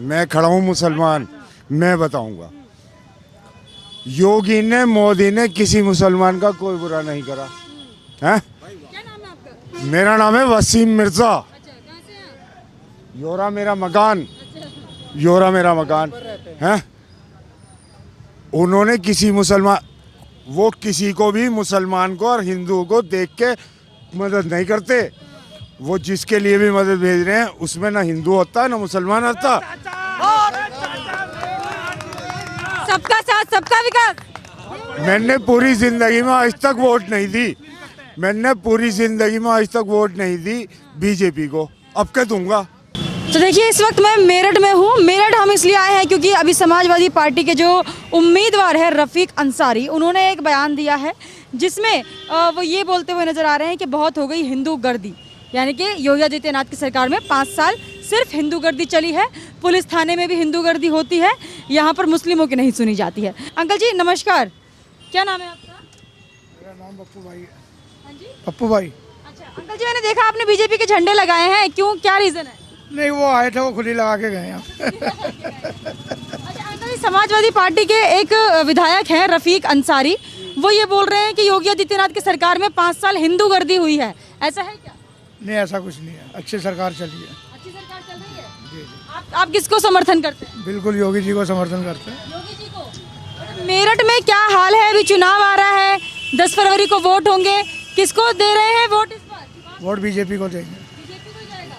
मैं खड़ा हूँ मुसलमान, मैं बताऊंगा। योगी ने, मोदी ने किसी मुसलमान का कोई बुरा नहीं करा है। क्या नाम है आपका? मेरा नाम है वसीम मिर्जा। अच्छा, कहाँ से हैं आप? योरा मेरा मकान, अच्छा, योरा मेरा मकान है। उन्होंने किसी मुसलमान, वो किसी को भी, मुसलमान को और हिंदू को देख के मदद नहीं करते। वो जिसके लिए भी मदद भेज रहे हैं उसमें ना हिंदू होता है ना मुसलमान होता। सबका साथ सबका विकास। मैंने पूरी जिंदगी में आज तक वोट नहीं दी, मैंने पूरी जिंदगी में आज तक वोट नहीं दी बीजेपी को, अब क्या दूंगा। तो देखिए, इस वक्त मैं मेरठ में हूँ। मेरठ हम इसलिए आए हैं क्योंकि अभी समाजवादी पार्टी के जो उम्मीदवार है रफ़ीक अंसारी, उन्होंने एक बयान दिया है जिसमें वो ये बोलते हुए नजर आ रहे हैं कि बहुत हो गई हिंदू गर्दी। यानी कि योगी आदित्यनाथ की सरकार में 5 साल सिर्फ हिंदू गर्दी चली है। पुलिस थाने में भी हिंदू गर्दी होती है, यहाँ पर मुस्लिमों की नहीं सुनी जाती है। अंकल जी नमस्कार, क्या नाम है आपका? मेरा नाम पप्पू भाई है। हाँ जी, पप्पू भाई। अच्छा अंकल जी, मैंने देखा आपने बीजेपी के झंडे लगाए हैं, क्यों, क्या रीजन है? नहीं, वो आए थे, वो खुद ही लगा के गए हैं। अच्छा अंकल जी, समाजवादी पार्टी के एक विधायक हैं रफ़ीक अंसारी, वो ये बोल रहे हैं कि योगी आदित्यनाथ की सरकार में 5 साल हिंदू गर्दी हुई है, ऐसा है क्या? नहीं, ऐसा कुछ नहीं है, अच्छी सरकार चली है। अच्छी सरकार चल रही है। जी जी, आप किसको समर्थन करते हैं? बिल्कुल योगी जी को समर्थन करते हैं। योगी जी को। मेरठ में क्या हाल है? अभी चुनाव आ रहा है, 10 फरवरी को वोट होंगे, किसको दे रहे हैं वोट इस बार? वोट बीजेपी को देंगे। बीजेपी को जाएगा।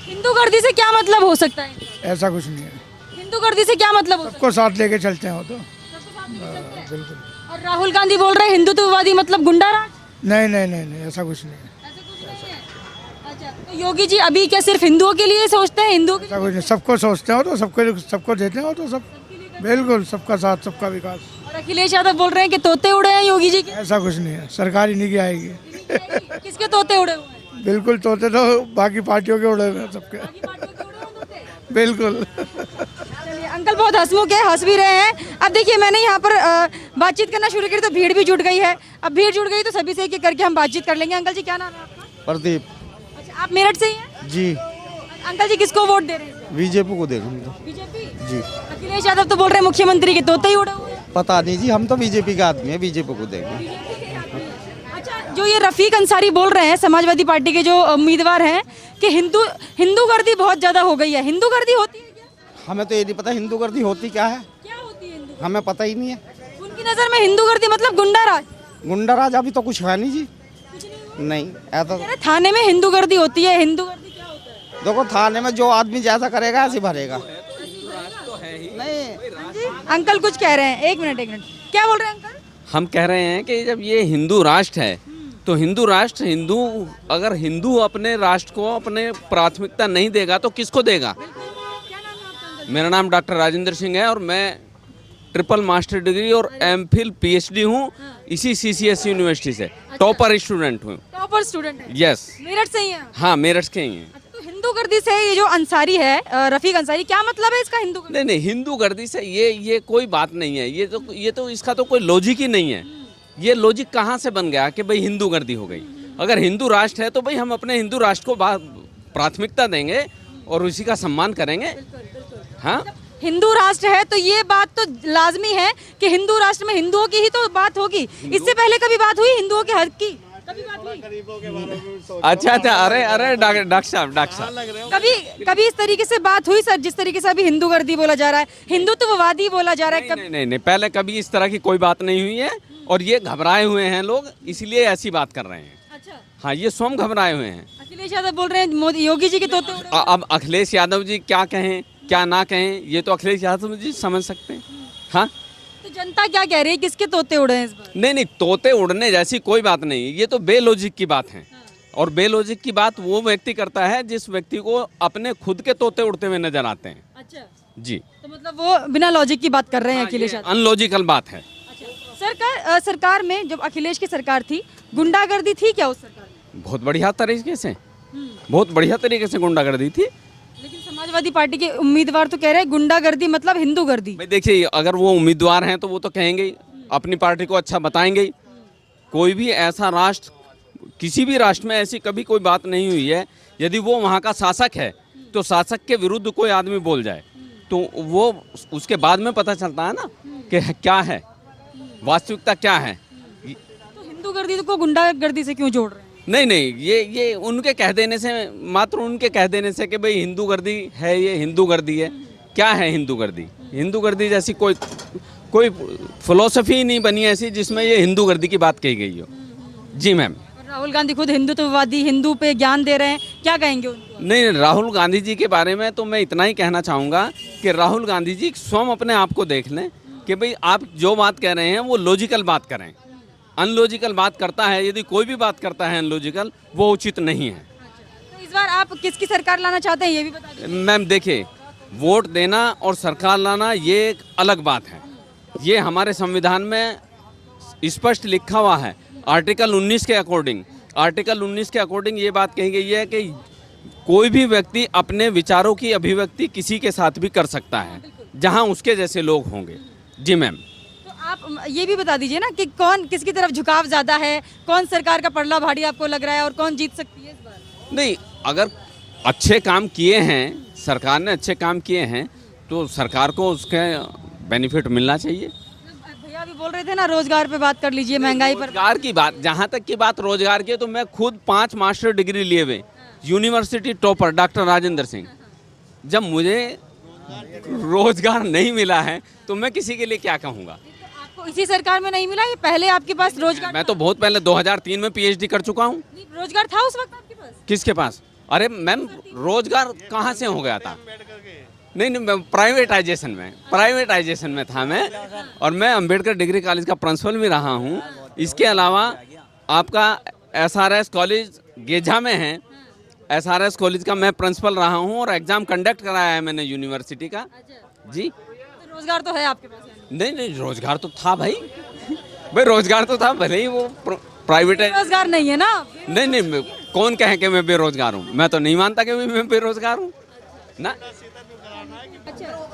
हिंदू गर्दी से क्या मतलब हो सकता है? ऐसा कुछ नहीं है, हिंदू गर्दी से क्या मतलब हो सकता सबको साथ लेके चलते हैं वो तो। है? सबको साथ लेके चलते हैं। बिल्कुल। और राहुल गांधी बोल रहे हैं हिंदुत्ववादी मतलब गुंडा राज। नहीं नहीं नहीं नहीं, ऐसा कुछ नहीं है। ऐसा कुछ नहीं है। अच्छा, तो योगी जी अभी क्या सिर्फ हिंदुओं के लिए सोचते हैं? हिंदुओं के ऐसा कुछ नहीं, सबको सोचते हो तो सबको देते हो तो सब। बिल्कुल, सबका साथ सबका विकास। और अखिलेश यादव बोल रहे हैं कि तोते उड़े हैं योगी जी के। ऐसा कुछ नहीं है, सरकार इन्हीं की आएगी। किसके तोते उड़े हुए हैं? बिल्कुल, तोते तो बाकी पार्टियों के उड़े हुए हैं सबके। बाकी पार्टियों के उड़े हुए तोते। बिल्कुल। चलिए, अंकल बहुत हंसमुख है, हंस भी रहे हैं। अब देखिए, मैंने यहाँ पर बातचीत करना शुरू करी तो भीड़ भी जुट गई है। अब भीड़ जुट गई तो सभी से एक एक करके हम बातचीत कर लेंगे। अंकल जी क्या नाम है आपका? प्रदीप अच्छा, आप मेरठ से ही हैं? जी, अंकल जी किसको वोट दे रहे हैं? बीजेपी को देख हम तो। बीजेपी। जी, अखिलेश यादव तो बोल रहे हैं मुख्यमंत्री के तोते ही उड़े हुए हैं। पता नहीं जी, हम तो बीजेपी का आदमी है, बीजेपी को देंगे। अच्छा, जो ये रफ़ीक अंसारी बोल रहे हैं, समाजवादी पार्टी के जो उम्मीदवार हैं, कि हिंदू गर्दी बहुत ज्यादा हो गई है। हिंदू गर्दी होती है क्या? हमें तो ये नहीं पता हिंदू गर्दी होती क्या है, क्या होती है हिंदू? हमें पता ही नहीं है। उनकी नजर में हिंदू गर्दी मतलब गुंडा राज। गुंडा राज अभी तो कुछ है नहीं जी, नहीं ऐसा। अरे थाने में हिंदू गर्दी होती है, हिंदू गर्दी क्या होता है? देखो, थाने में जो आदमी जैसा करेगा ऐसे भरेगा। नहीं, अंकल कुछ कह रहे हैं, एक मिनट, क्या बोल रहे हैं अंकल? हम कह रहे हैं कि जब ये हिंदू राष्ट्र है तो हिंदू राष्ट्र, अगर हिंदू अपने राष्ट्र को अपने प्राथमिकता नहीं देगा तो किसको देगा? क्या नाम है आपका अंकल? मेरा नाम डॉक्टर राजेंद्र सिंह है और मैं ट्रिपल मास्टर डिग्री और एमफिल पीएचडी हूँ इसी सीसीएस यूनिवर्सिटी से। टॉपर स्टूडेंट हूँ। टॉपर स्टूडेंट है। यस, मेरठ से ही है। हाँ मेरठ के ही हैं। अच्छा, तो हिंदू गर्दी से ये जो अंसारी है, रफ़ीक अंसारी, क्या मतलब है इसका हिंदू गर्दी? नहीं नहीं, हिंदू गर्दी से ये कोई बात नहीं है। ये तो इसका तो कोई लॉजिक ही नहीं है। ये लॉजिक कहाँ से बन गया कि भाई हिंदू गर्दी हो गई? अगर हिंदू राष्ट्र है तो भाई हम अपने हिंदू राष्ट्र को प्राथमिकता देंगे और उसी का सम्मान करेंगे। हाँ, हिंदू राष्ट्र है तो ये बात तो लाजमी है कि हिंदू राष्ट्र में हिंदुओं की ही तो बात होगी। इससे पहले कभी बात हुई हिंदुओं के हक की? कभी बात हुई? अच्छा, अरे डॉक्टर साहब, कभी इस तरीके से बात हुई सर, जिस तरीके से अभी हिंदू गर्दी बोला जा रहा है, हिंदुत्ववादी बोला जा रहा है? नहीं, पहले कभी इस तरह की कोई बात नहीं हुई है और ये घबराए हुए हैं लोग, इसलिए ऐसी बात कर रहे हैं। अच्छा, हाँ, ये स्वयं घबराए हुए हैं। अखिलेश यादव बोल रहे हैं मोदी योगी जी के तोते उड़े हुए हैं। अब अखिलेश यादव जी क्या कहें क्या ना कहें, ये तो अखिलेश यादव जी समझ सकते हैं। हाँ, तो जनता क्या कह रही है, किसके तोते उड़े हैं इस बार? नहीं, तोते उड़ने जैसी कोई बात नहीं, ये तो बेलॉजिक की बात है। और बेलॉजिक की बात वो व्यक्ति करता है जिस व्यक्ति को अपने खुद के तोते उड़ते हुए नजर आते हैं। अच्छा, जी, तो मतलब वो बिना लॉजिक की बात कर रहे हैं अखिलेश यादव। अनलॉजिकल बात है। सरकार में जब अखिलेश की सरकार थी, गुंडागर्दी थी क्या उस सरकार में? बहुत बढ़िया तरीके से, बहुत बढ़िया तरीके से गुंडागर्दी थी। लेकिन समाजवादी पार्टी के उम्मीदवार तो कह रहे हैं गुंडागर्दी मतलब हिंदू गर्दी। भाई देखिए, अगर वो उम्मीदवार हैं तो वो तो कहेंगे ही, अपनी पार्टी को अच्छा बताएंगे ही। कोई भी ऐसा राष्ट्र, किसी भी राष्ट्र में ऐसी कभी कोई बात नहीं हुई है, यदि वो वहाँ का शासक है तो शासक के विरुद्ध कोई आदमी बोल जाए तो वो उसके बाद में पता चलता है ना कि क्या है वास्तविकता क्या है। तो हिंदू गर्दी को गुंडागर्दी से क्यों जोड़ रहे हैं? नहीं नहीं, ये उनके कह देने से, मात्र उनके कह देने से कि भाई हिंदू गर्दी है, ये हिंदू गर्दी है। क्या है हिंदू गर्दी? हिंदू गर्दी जैसी कोई फिलोसफी नहीं बनी ऐसी जिसमें ये हिंदू गर्दी की बात कही गई हो। जी मैम। राहुल गांधी खुद हिंदुत्ववादी, हिंदू पे ज्ञान दे रहे हैं, क्या कहेंगे उनको? नहीं, राहुल गांधी जी के बारे में तो मैं इतना ही कहना चाहूँगा कि राहुल गांधी जी स्वयं अपने आप को देख लें कि भाई आप जो बात कह रहे हैं वो लॉजिकल बात करें। अनलॉजिकल बात करता है, यदि कोई भी बात करता है अनलॉजिकल, वो उचित नहीं है। तो इस बार आप किसकी सरकार लाना चाहते हैं, ये भी बता दीजिए। मैम देखिए, वोट देना और सरकार लाना ये एक अलग बात है। ये हमारे संविधान में स्पष्ट लिखा हुआ है। आर्टिकल 19 के अकॉर्डिंग ये बात कही गई है कि कोई भी व्यक्ति अपने विचारों की अभिव्यक्ति किसी के साथ भी कर सकता है, जहां उसके जैसे लोग होंगे। जी मैम। तो आप ये भी बता दीजिए ना कि कौन किसकी तरफ झुकाव ज़्यादा है, कौन सरकार का पलड़ा भारी आपको लग रहा है और कौन जीत सकती है इस बार? नहीं, अगर अच्छे काम किए हैं, सरकार ने अच्छे काम किए हैं, तो सरकार को उसके बेनिफिट मिलना चाहिए। भैया अभी बोल रहे थे ना रोजगार पे बात कर लीजिए, महंगाई पर। रोजगार की बात, जहाँ तक की बात रोजगार की है, तो मैं खुद 5 मास्टर डिग्री लिए हुए, university topper doctor Rajendra Singh. जब मुझे रोजगार नहीं मिला है तो मैं किसी के लिए क्या कहूँगा? आपको इसी सरकार में नहीं मिला, ये पहले आपके पास रोजगार? मैं तो बहुत पहले 2003 में पीएचडी कर चुका हूँ। रोजगार था उस वक्त आपके पास? किसके पास? अरे मैम, रोजगार कहाँ से हो गया था? नहीं, मैं प्राइवेटाइजेशन में था मैं, और मैं अंबेडकर डिग्री कॉलेज का प्रिंसिपल भी रहा हूँ। इसके अलावा आपका SRS कॉलेज गेजा में है, SRS कॉलेज का मैं प्रिंसिपल रहा हूँ और एग्जाम कंडक्ट कराया है मैंने यूनिवर्सिटी का। जी। तो रोजगार तो है आपके पास? नहीं, रोजगार तो था भाई। रोजगार तो था, भले ही वो प्राइवेट है। रोजगार नहीं है ना? नहीं, कौन कहे कि मैं बेरोजगार हूँ? मैं तो नहीं मानता कि मैं बेरोजगार हूँ ना।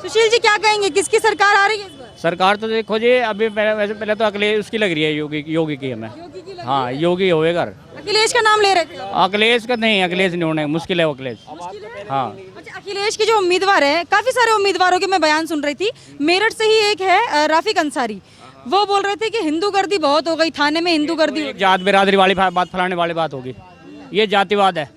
सुशील जी क्या कहेंगे, किसकी सरकार आ रही है इस बार? सरकार तो देखो जी, अभी वैसे पहले तो अखिलेश उसकी लग रही है, योगी की हमें। हाँ, योगी होएगा। अखिलेश का नाम ले रहे थे? अखिलेश का नहीं, अखिलेश नहीं होने, मुश्किल है अखिलेश। हाँ। अच्छा, अखिलेश के जो उम्मीदवार हैं, काफी सारे उम्मीदवारों के मैं बयान सुन रही थी। मेरठ से ही एक है रफीक अंसारी, वो बोल रहे थे कि हिंदू गर्दी बहुत हो गई, थाने में हिंदू गर्दी हो गई। जात बिरादरी वाली बात फैलाने वाली बात होगी, ये जातिवाद है,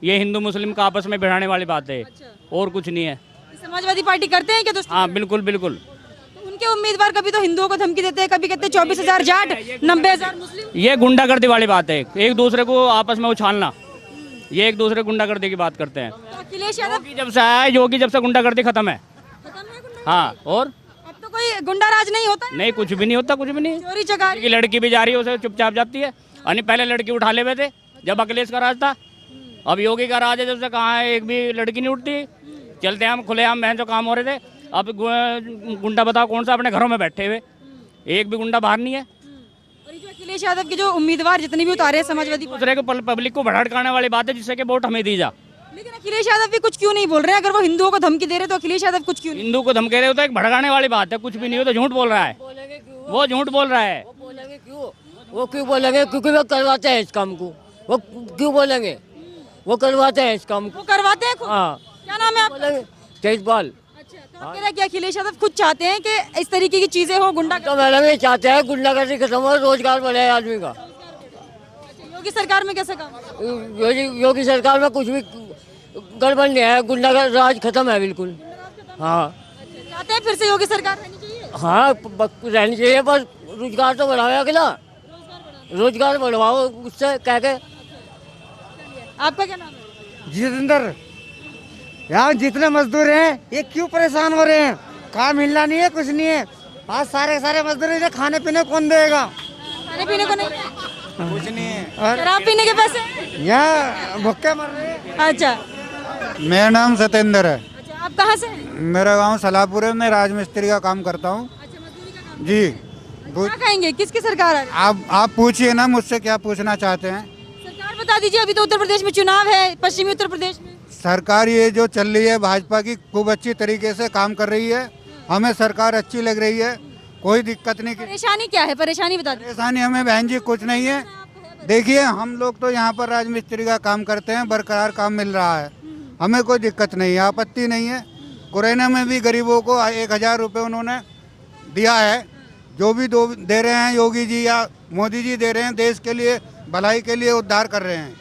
ये हिंदू मुस्लिम का आपस में भिड़ाने वाली बात है, और कुछ नहीं है। समाजवादी पार्टी करते हैं क्या दोस्तों? हाँ, बिल्कुल बिल्कुल। तो उनके उम्मीदवार कभी तो हिंदुओं को धमकी देते हैं, कभी कहते हैं 24,000 जाट, 90,000 मुस्लिम। ये गुंडागर्दी वाली बात है, एक दूसरे को आपस में उछालना, ये एक दूसरे गुंडागर्दी की बात करते हैं। तो अखिलेश यादव जब से आया योगी, जब से गुंडागर्दी खत्म है। हाँ, और अब तो कोई गुंडा राज नहीं होता? नहीं, कुछ भी नहीं होता, कुछ भी नहीं। चोरी चकारी की लड़की भी जा रही है, उसे चुपचाप जाती है। और पहले लड़की उठा ले हुए थे जब अखिलेश का राज था, अब योगी का राज है, जब से कहाँ है एक भी लड़की नहीं उठती। चलते हम खुलेआम बहन जो काम हो रहे थे, अब गुंडा बताओ कौन सा अपने घरों में बैठे हुए, एक भी गुंडा बाहर नहीं है। और ये जो अखिलेश यादव के जो उम्मीदवार जितने भी उतारे हैं समाजवादी दूसरे को पब्लिक को भड़काने वाली बात है, जिससे कि वोट हमें दी जा। लेकिन अखिलेश यादव भी कुछ क्यों नहीं बोल रहे हैं? अगर वो हिंदुओं को धमकी दे रहे तो अखिलेश यादव कुछ क्यों नहीं? हिंदू को धमके रहे हो तो एक भड़काने वाली बात है, कुछ भी नहीं हो तो झूठ बोल रहा है, वो झूठ बोल रहा है। वो क्यों बोलेंगे? क्योंकि वो करवाते हैं इस काम को। वो क्यों बोलेंगे? वो करवाते हैं इस काम को। वो करवाते हैं खुद? हाँ। क्या नाम है आपका? बोलेंगे तेजपाल। अच्छा, तो आप कह रहे हैं कि अखिलेश यादव खुद चाहते हैं कि इस तरीके की चीजें हो, गुंडा। तो मैडम ये चाहते हैं गुंडागर्दी खत्म हो, रोजगार बढ़े आदमी का। योगी सरकार में कैसे काम? योगी सरकार में कुछ भी गड़बड़ नहीं है, गुंडागर्दी राज खत्म है बिल्कुल। हाँ, चाहते हैं फिर से योगी सरकार रहनी चाहिए? हाँ, रहनी चाहिए, पर रोजगार तो बढ़ाओ अगला, रोजगार बढ़वाओ, उससे कह के। आपका क्या नाम है? जितेंद्र। यहाँ जितने मजदूर हैं ये क्यों परेशान हो रहे हैं? काम मिलना नहीं है, कुछ नहीं है। आज सारे सारे मजदूर इधर खाने पीने कौन देगा? खाने पीने को नहीं, कुछ नहीं है। शराब पीने के पैसे? यहाँ भुक्के मर रहे हैं। अच्छा, मेरा नाम सतेंद्र है। अच्छा, आप कहाँ से हैं? मेरा गांव सलाहपुर है, मैं राजमिस्त्री का काम करता हूँ। अच्छा, मजदूरी का काम। जी। क्या कहेंगे, किसकी सरकार आ रही है? आप पूछिए ना, मुझसे क्या पूछना चाहते हैं? सरकार बता दीजिए, अभी तो उत्तर प्रदेश में चुनाव है, पश्चिमी उत्तर प्रदेश में। सरकार ये जो चल रही है भाजपा की, खूब अच्छी तरीके से काम कर रही है, हमें सरकार अच्छी लग रही है, कोई दिक्कत नहीं। परेशानी क्या है, परेशानी बता दीजिए। परेशानी हमें बहन जी कुछ नहीं है। देखिए, हम लोग तो यहाँ पर राजमिस्त्री का काम करते हैं, बरकरार काम मिल रहा है, हमें कोई दिक्कत नहीं है, आपत्ति नहीं है। कोरोना में भी गरीबों को 1000 रुपये उन्होंने दिया है। जो भी दे रहे हैं योगी जी या मोदी जी दे रहे हैं, देश के लिए भलाई के लिए उद्धार कर रहे हैं।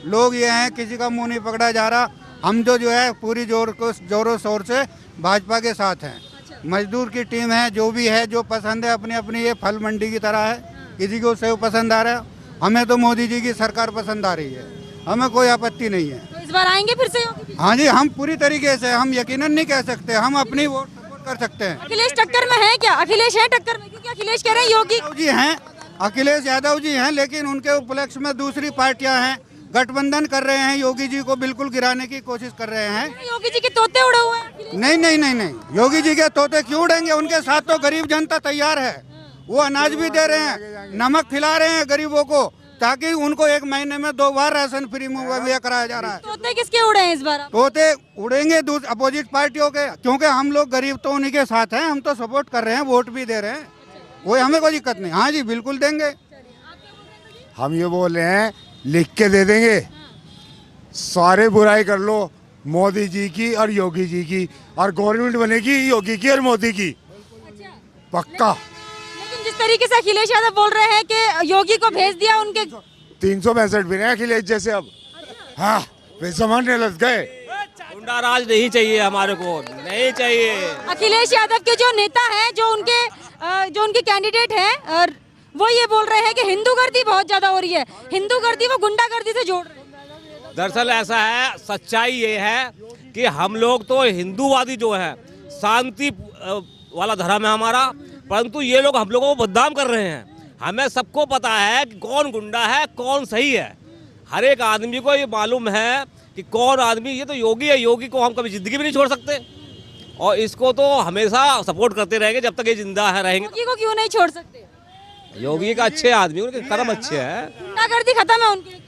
लोग ये हैं, किसी का मुंह नहीं पकड़ा जा रहा। हम जो है पूरी जोरों शोर से भाजपा के साथ हैं। मजदूर की टीम है, जो भी है, जो पसंद है, अपनी अपनी ये फल मंडी की तरह है। किसी को सेव पसंद आ रहा है, हमें तो मोदी जी की सरकार पसंद आ रही है, हमें कोई आपत्ति नहीं है। तो इस बार आएंगे फिर से योगी? हाँ जी, हम पूरी तरीके से, हम यकीनन नहीं कह सकते, हम अपनी वोट सपोर्ट कर सकते हैं। अखिलेश टक्कर में है क्या? अखिलेश है टक्कर में? क्योंकि अखिलेश कह रहे हैं योगी जी हैं, अखिलेश यादव जी हैं, लेकिन उनके उपलक्ष्य में दूसरी पार्टियां हैं, गठबंधन कर रहे हैं, योगी जी को बिल्कुल गिराने की कोशिश कर रहे हैं। योगी जी के तोते उड़े हुए हैं। नहीं नहीं नहीं नहीं, योगी जी के तोते क्यों उड़ेंगे? उनके साथ तो गरीब जनता तैयार है। वो अनाज भी दे रहे हैं, नमक खिला रहे हैं गरीबों को, ताकि उनको 1 महीने में 2 बार राशन फ्री मुहैया कराया जा रहा है। तोते किसके उड़े हैं इस बार? तोते उड़ेंगे अपोजिट पार्टियों के, क्योंकि हम लोग गरीब तो उन्हीं के साथ हैं, हम तो सपोर्ट कर रहे हैं, वोट भी दे रहे हैं, वो हमें कोई दिक्कत नहीं। हाँ जी, बिल्कुल देंगे। हम ये बोल रहे हैं, लिख के दे देंगे, सारे बुराई कर लो मोदी जी की और योगी जी की, और गवर्नमेंट बनेगी योगी की और मोदी की, पक्का। लेकिन जिस तरीके से अखिलेश यादव बोल रहे हैं कि योगी को भेज दिया उनके 365 भी नहीं अखिलेश जैसे अब। हाँ, पैसा मांगने लग गए। गुंडा राज नहीं चाहिए हमारे को, नहीं चाहिए। अखिलेश यादव के जो नेता हैं, जो उनके कैंडिडेट हैं, और वो ये बोल रहे हैं कि हिंदू गर्दी बहुत ज्यादा हो रही है, हिंदू गर्दी वो गुंडा गर्दी से जोड़ रहे हैं। दरअसल ऐसा है, सच्चाई ये है कि हम लोग तो हिंदूवादी जो है, शांति वाला धर्म है हमारा, परंतु ये लोग हम लोगों को बदनाम कर रहे हैं। हमें सबको पता है कि कौन गुंडा है, कौन सही है। हर एक आदमी को ये मालूम है कि कौन आदमी, ये तो योगी है, योगी को हम कभी जिंदगी में नहीं छोड़ सकते, और इसको तो हमेशा सपोर्ट करते रहेंगे जब तक ये जिंदा है रहेंगे। योगी को क्यों नहीं छोड़ सकते? योगी का अच्छे आदमी, उनके कर्म अच्छे हैं, गुंडागर्दी खत्म है उनके।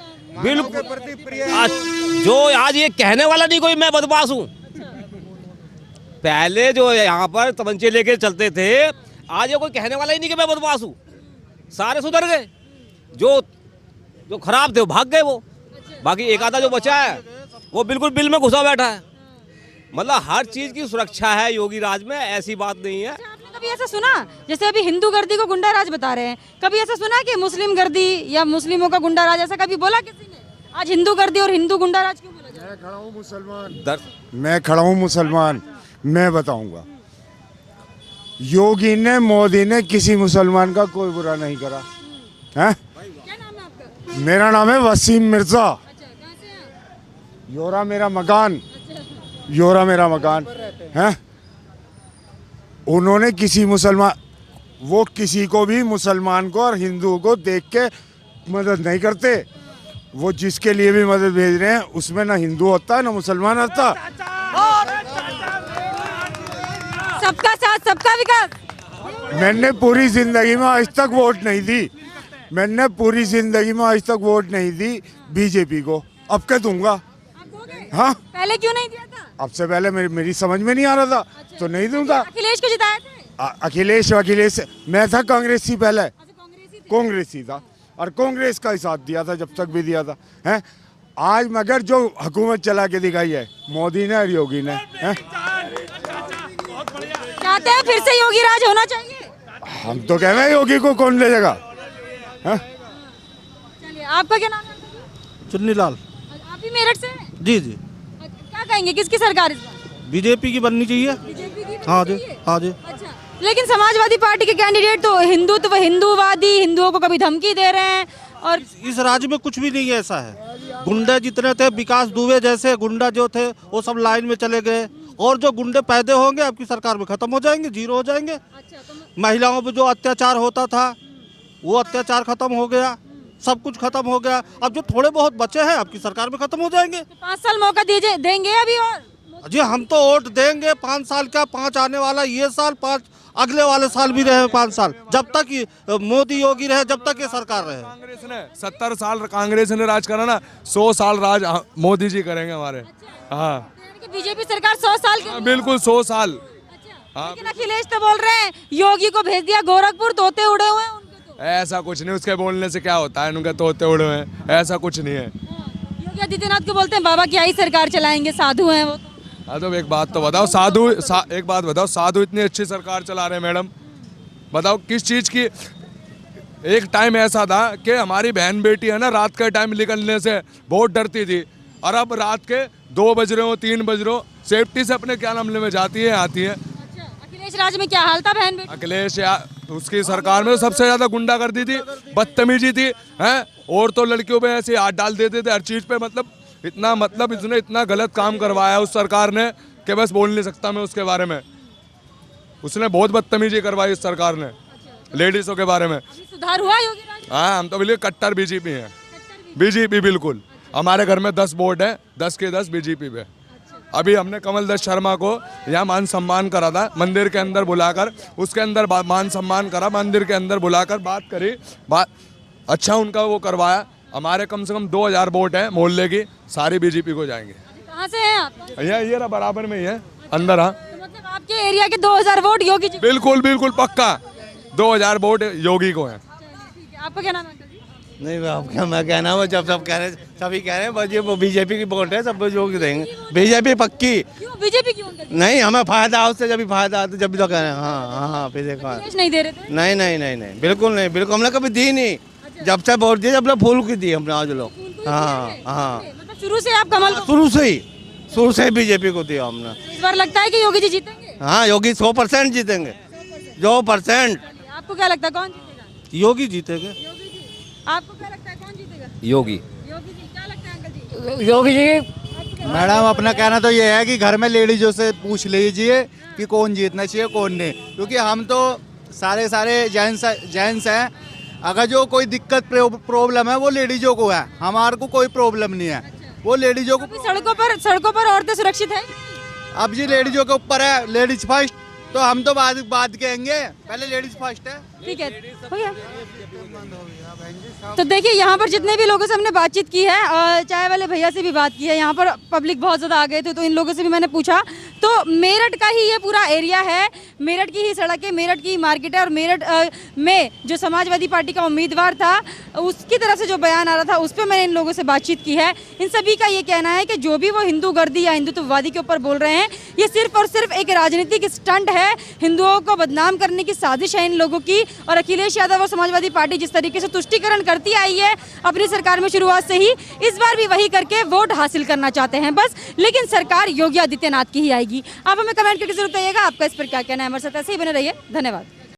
बिल्कुल। जो आज ये कहने वाला नहीं कोई मैं बदमाश हूँ, पहले जो यहाँ पर तमंचे लेके चलते थे, आज ये कोई कहने वाला ही नहीं कि मैं बदमाश हूँ। सारे सुधर गए, जो खराब थे वो भाग गए वो, बाकी एक आधा जो बचा है वो बिल्कुल बिल में घुसा बैठा है। मतलब हर चीज की सुरक्षा है योगी राज में, ऐसी बात नहीं है। आपने कभी ऐसा सुना, जैसे अभी हिंदू गर्दी को गुंडा राज बता रहे हैं, कभी ऐसा सुना कि मुस्लिम गर्दी या मुस्लिमों का गुंडा राज, ऐसा कभी बोला किसी ने? आज हिंदू गर्दी और हिंदू गुंडा राज क्यों बोला जा रहा है? मैं खड़ा हूँ मुसलमान, मैं बताऊंगा। योगी ने, मोदी ने किसी मुसलमान का कोई बुरा नहीं करा है। क्या नाम है आपका? मेरा नाम है वसीम मिर्जा। अच्छा, कहाँ से हैं आप? योरा मेरा मकान, योरा मेरा मकान है। उन्होंने किसी मुसलमान, वो किसी को भी, मुसलमान को और हिंदू को देख के मदद नहीं करते। वो जिसके लिए भी मदद भेज रहे हैं, उसमें ना हिंदू होता है ना मुसलमान होता। सबका साथ सबका विकास। मैंने पूरी जिंदगी में आज तक वोट नहीं दी, मैंने पूरी जिंदगी में आज तक वोट नहीं दी बीजेपी को। अब क्या दूंगा? आप दोगे? हाँ, पहले क्यों नहीं दिया था? अब से पहले मेरी समझ में नहीं आ रहा था, तो नहीं दूंगा। अखिलेश को जिताए थे? अखिलेश मैं था कांग्रेसी पहले, कांग्रेसी थे? कांग्रेसी था, और कांग्रेस का ही साथ दिया था जब तक भी दिया था। हैं, आज मगर जो हुकूमत चला के दिखाई है मोदी ने और योगी ने, हैं? चाहते हैं फिर से योगी राज होना चाहिए? हम तो कह रहे हैं योगी को कौन ले जाएगा? हैं? चलिए, आपका क्या नाम है? चुन्नी लाल। आप भी मेरठ से हैं? जी जी, क्या कहेंगे, किसकी सरकार इस बार? बीजेपी की बननी चाहिए। बीजेपी की? हाँ जी, हाँ जी। अच्छा, लेकिन समाजवादी पार्टी के कैंडिडेट तो हिंदूवादी, हिंदुओं को कभी धमकी दे रहे हैं, और इस राज्य में कुछ भी नहीं है ऐसा है। गुंडे जितने थे, विकास दुबे जैसे गुंडा जो थे, वो सब लाइन में चले गए, और जो गुंडे पैदे होंगे आपकी सरकार में खत्म हो जाएंगे, जीरो हो जाएंगे। महिलाओं पर जो अत्याचार होता था वो अत्याचार खत्म हो गया, सब कुछ खत्म हो गया। अब जो थोड़े बहुत बचे हैं आपकी सरकार में खत्म हो जाएंगे। 5 साल मौका देंगे अभी, और जी हम तो वोट देंगे। 5 साल क्या, 5 आने वाला ये साल, 5 अगले वाले साल भी रहे, 5 साल, जब तक मोदी योगी रहे, जब तक ये सरकार रहे। कांग्रेस ने 70 साल कांग्रेस ने राज करा ना, 100 साल राज मोदी जी करेंगे हमारे। हाँ, बीजेपी सरकार 100 साल की? बिल्कुल 100 साल। लेकिन अखिलेश तो बोल रहे हैं योगी को भेज दिया गोरखपुर, तोते उड़े हुए हैं उनके। तो ऐसा कुछ नहीं, उसके बोलने से क्या होता है, उनके तोते उड़े हुए हैं, ऐसा कुछ नहीं है। योगी आदित्यनाथ को बोलते हैं बाबा क्या ही सरकार चलाएंगे, साधु हैं वो। हाँ तो एक बात तो बताओ, साधु एक बात बताओ, साधु इतनी अच्छी सरकार चला रहे हैं मैडम, बताओ किस चीज़ की। एक टाइम ऐसा था कि हमारी बहन बेटी है ना, रात के टाइम निकलने से बहुत डरती थी, और अब रात के 2 बज रहे हो 3 बज रहे हो सेफ्टी से अपने क्या मामले में जाती है आती है। अच्छा, अखिलेश राज में क्या हाल था बहन बेटी? अखिलेश उसकी सरकार में सबसे ज़्यादा गुंडागर्दी थी, बदतमीजी थी, हैं, और तो लड़कियों पे ऐसे हाथ डाल देते थे हर चीज़ पे, मतलब इसने इतना गलत काम करवाया उस सरकार ने कि बस बोल नहीं सकता मैं उसके बारे में। उसने बहुत बदतमीजी करवाई उस सरकार ने लेडीज़ों के बारे में। अभी सुधार हुआ योगी राज? हाँ, हम तो बिल्कुल कट्टर बीजेपी हैं, बीजेपी बिल्कुल। हमारे घर में 10 वोट है, 10 के 10 बीजेपी पे। अभी हमने कमल दत्त शर्मा को यहाँ मान सम्मान करा था, मंदिर के अंदर बुलाकर, उसके अंदर मान सम्मान करा, मंदिर के अंदर बुलाकर बात करी, अच्छा उनका वो करवाया। हमारे कम से कम 2000 वोट है मोहल्ले की, सारी बीजेपी को जाएंगे। कहाँ से हैं आप? ये रहा बराबर में ही है अंदर। हाँ, तो मतलब आपके एरिया के 2000 वोट योगी जी? बिल्कुल बिल्कुल पक्का 2000 वोट योगी को है। आपका क्या नाम है अंकल जी? नहीं अब क्या मैं कहना है, जब सब कह रहे सभी कह रहे हैं बस ये बीजेपी की वोट है, सब योगी देंगे, बीजेपी पक्की। क्यों बीजेपी क्यों अंकल जी? नहीं हमें फायदा उससे, जब भी फायदा आता जब भी तो कह रहे हैं। हाँ फिर देखो। अखिलेश नहीं दे रहे थे? नहीं बिल्कुल नहीं, बिल्कुल हमने कभी दी नहीं। जब से वोट दिए जब फूल की दी हमने आज लोग। हाँ मतलब शुरू से आप कमल को? शुरू से ही बीजेपी को दिया हमने। इस बार लगता है कि योगी जी जीतेंगे? हाँ योगी 100% जीतेंगे, 100%। आपको क्या लगता है कौन जीतेगा? योगी जीतेंगे। योगी जी। आपको क्या लगता है कौन जीतेगा? योगी। योगी जी। क्या लगता है अंकल जी? योगी जी। मैडम अपना कहना तो ये है कि घर में लेडीजों से पूछ लीजिए कि कौन जीतना चाहिए कौन नहीं, क्योंकि हम तो सारे जेंट्स हैं। अगर जो कोई दिक्कत प्रॉब्लम है वो लेडीजों को है, हमारे को कोई प्रॉब्लम नहीं है। वो लेडीजों को अभी सड़कों पर औरतें सुरक्षित है? अब जी लेडीजों के ऊपर है, लेडीज फर्स्ट, तो हम तो बात कहेंगे, पहले लेडीज फर्स्ट है। ठीक है, हो गया। तो देखिए यहाँ पर जितने भी लोगों से हमने बातचीत की है, चाय वाले भैया से भी बात की है, यहाँ पर पब्लिक बहुत ज़्यादा आ गए थे, तो इन लोगों से भी मैंने पूछा। तो मेरठ का ही ये पूरा एरिया है, मेरठ की ही सड़क है, मेरठ की मार्केट है, और मेरठ में जो समाजवादी पार्टी का उम्मीदवार था उसकी तरफ से जो बयान आ रहा था उस पर मैंने इन लोगों से बातचीत की है। इन सभी का ये कहना है कि जो भी वो हिंदू गर्दी या हिंदुत्ववादी के ऊपर बोल रहे हैं, ये सिर्फ और सिर्फ एक राजनीतिक स्टंट है, हिंदुओं को बदनाम करने की साजिश है इन लोगों की। और अखिलेश यादव और समाजवादी पार्टी जिस तरीके से तुष्टीकरण करती आई है अपनी सरकार में शुरुआत से ही, इस बार भी वही करके वोट हासिल करना चाहते हैं बस, लेकिन सरकार योगी आदित्यनाथ की ही आएगी। आप हमें कमेंट करके जरूर बताइएगा आपका इस पर क्या कहना है। हमारे साथ ऐसे ही बने रहिए, धन्यवाद।